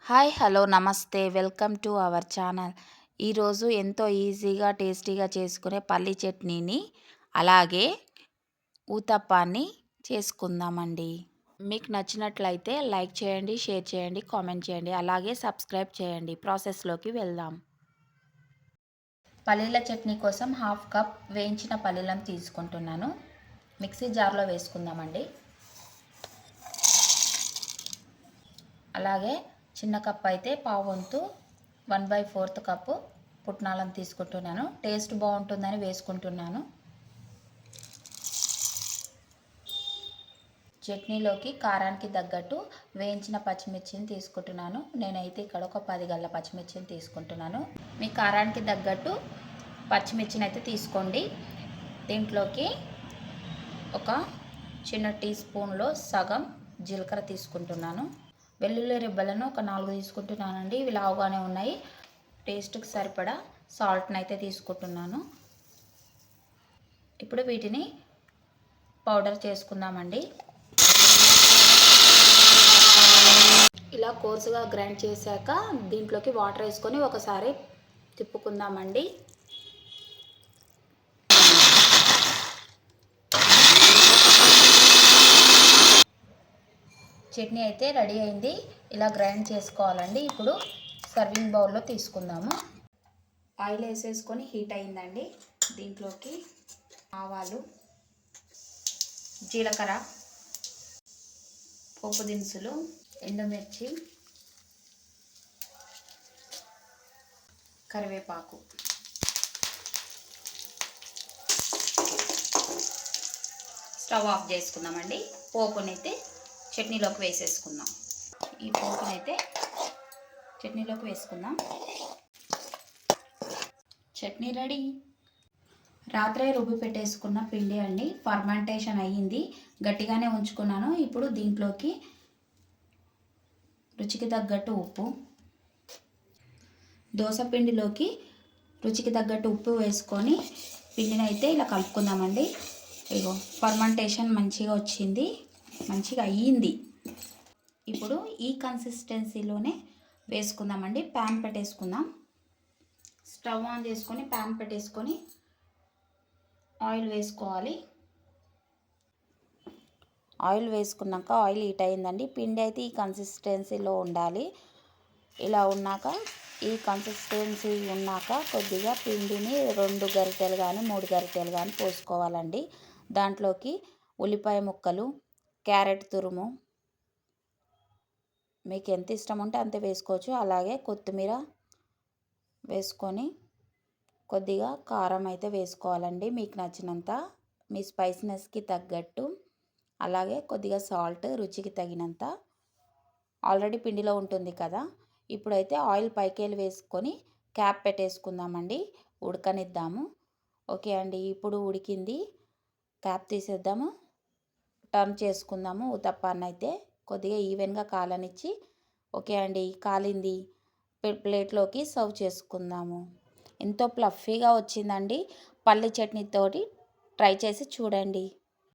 Hi hello నమస్తే welcome to our channel. ఈరోజు ఎంతో ఈజీగా టేస్టీగా చేసుకునే పల్లి చట్నీని అలాగే ఊతప్పాన్ని చేసుకుందామండి. మీకు నచ్చినట్లయితే లైక్ చేయండి, షేర్ చేయండి, కామెంట్ చేయండి, అలాగే సబ్స్క్రైబ్ చేయండి. ప్రాసెస్లోకి వెళ్దాం. పల్లీల చట్నీ కోసం 1/2 కప్ వేయించిన పల్లీలను తీసుకుంటున్నాను. మిక్సీ జార్లో వేసుకుందామండి. అలాగే చిన్న కప్ అయితే పావంతు 1/4 కప్పు పుట్నాలను తీసుకుంటున్నాను. టేస్ట్ బాగుంటుందని వేసుకుంటున్నాను. చట్నీలోకి కారానికి తగ్గట్టు వేయించిన పచ్చిమిర్చిని తీసుకుంటున్నాను. నేనైతే ఇక్కడ ఒక 10 గల్ల పచ్చిమిర్చిని తీసుకుంటున్నాను. మీ కారానికి తగ్గట్టు పచ్చిమిర్చిని అయితే తీసుకోండి. దీంట్లోకి ఒక చిన్న టీ స్పూన్లో సగం జీలకర్ర తీసుకుంటున్నాను. వెల్లుల్లి రెబ్బలను ఒక 4 తీసుకుంటున్నానండి. ఇవి లావుగానే ఉన్నాయి. టేస్ట్కి సరిపడా సాల్ట్ని అయితే తీసుకుంటున్నాను. ఇప్పుడు వీటిని పౌడర్ చేసుకుందామండి. ఇలా కోర్సుగా గ్రైండ్ చేశాక దీంట్లోకి వాటర్ వేసుకొని ఒకసారి తిప్పుకుందామండి. చట్నీ అయితే రెడీ అయింది. ఇలా గ్రైండ్ చేసుకోవాలండి. ఇప్పుడు సర్వింగ్ బౌల్లో తీసుకుందాము. ఆయిల్ వేసేసుకొని హీట్ అయిందండి. దీంట్లోకి ఆవాలు, జీలకర్ర, పోపు దినుసులు, ఎండుమిర్చి, కరివేపాకు, స్టవ్ ఆఫ్ చేసుకుందామండి. పోపునైతే చట్నీలోకి వేసేసుకుందాం. ఈ పోపునైతే చట్నీలోకి వేసుకుందాం. చట్నీ రెడీ. రాత్రే రుబ్బి పెట్టేసుకున్న పిండి అండి. ఫర్మెంటేషన్ అయ్యింది. గట్టిగానే ఉంచుకున్నాను. ఇప్పుడు దీంట్లోకి రుచికి తగ్గట్టు ఉప్పు, దోస పిండిలోకి రుచికి తగ్గట్టు ఉప్పు వేసుకొని పిండిని అయితే ఇలా కలుపుకుందామండి. ఇగో ఫర్మెంటేషన్ మంచిగా వచ్చింది, మంచిగా అయ్యింది. ఇప్పుడు ఈ కన్సిస్టెన్సీలోనే వేసుకుందామండి. ప్యాన్ పెట్టేసుకుందాం. స్టవ్ ఆన్ చేసుకొని ప్యాన్ పెట్టేసుకొని ఆయిల్ వేసుకోవాలి. ఆయిల్ వేసుకున్నాక ఆయిల్ హీట్ అయిందండి. పిండి అయితే ఈ కన్సిస్టెన్సీలో ఉండాలి. ఇలా ఉన్నాక ఈ కన్సిస్టెన్సీ ఉన్నాక కొద్దిగా పిండిని 2 గరిటెలు కానీ 3 గరిటెలు కానీ పోసుకోవాలండి. దాంట్లోకి ఉల్లిపాయ ముక్కలు, క్యారెట్ తురుము మీకు ఎంత ఇష్టం ఉంటే అంతే వేసుకోవచ్చు. అలాగే కొత్తిమీర వేసుకొని కొద్దిగా కారం అయితే వేసుకోవాలండి మీకు నచ్చినంత, మీ స్పైసీనెస్కి తగ్గట్టు. అలాగే కొద్దిగా సాల్ట్ రుచికి తగినంత. ఆల్రెడీ పిండిలో ఉంటుంది కదా. ఇప్పుడైతే ఆయిల్ పైకేలు వేసుకొని క్యాప్ పెట్టేసుకుందామండి. ఉడకనిద్దాము. ఓకే అండి, ఇప్పుడు ఉడికింది. క్యాప్ తీసేద్దాము. టర్న్ చేసుకుందాము. ఉతప్పాన్ని అయితే కొద్దిగా ఈవెన్గా కాలనిచ్చి ఓకే అండి కాలింది. ప్లేట్లోకి సర్వ్ చేసుకుందాము. ఎంతో ఫ్లఫీగా వచ్చిందండి. పల్లి చట్నీతోటి ట్రై చేసి చూడండి.